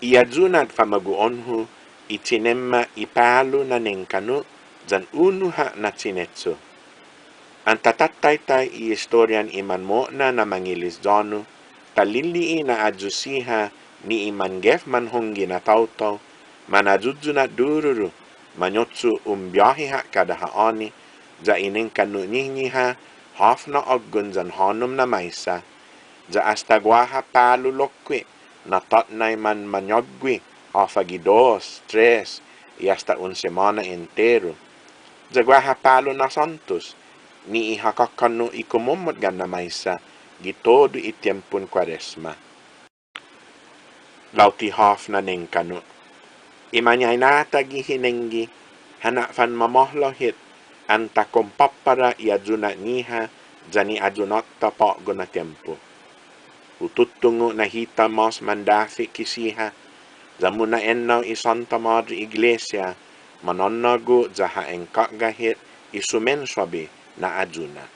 Iadunat famaguonhu itinemma ipalu na nengkanu zan unuha na tinetso. Ang tatataytay i-istoryan iman mo na mangilis donu, talili na adjusiha ni iman gef manhong ginatawtaw, manadudunat dururu, manyotsu umbiyahiha kadahaoni, za inengkanu niha, hafna oggun zan honum na maysa, za astagwaha palu lokwe, na tatnay man manyogwi, afagi 2, 3, y hasta un semana entero. Zagwaha palo na santos, ni ihakakano ikumumot gan na maysa, gitodo itiempun kwaresma. Lauti haf na nengkano. Imanyay natagi hinengi, hanafan mamohlohit, anta kompapara iaduna niha, zani adunat tapak guna tempo. Ututungo na hita mas mandafi kisiha, zamuna ennaw i Santa Madre Iglesia, manonnago zaha engkak gahit isumen swabe na aduna.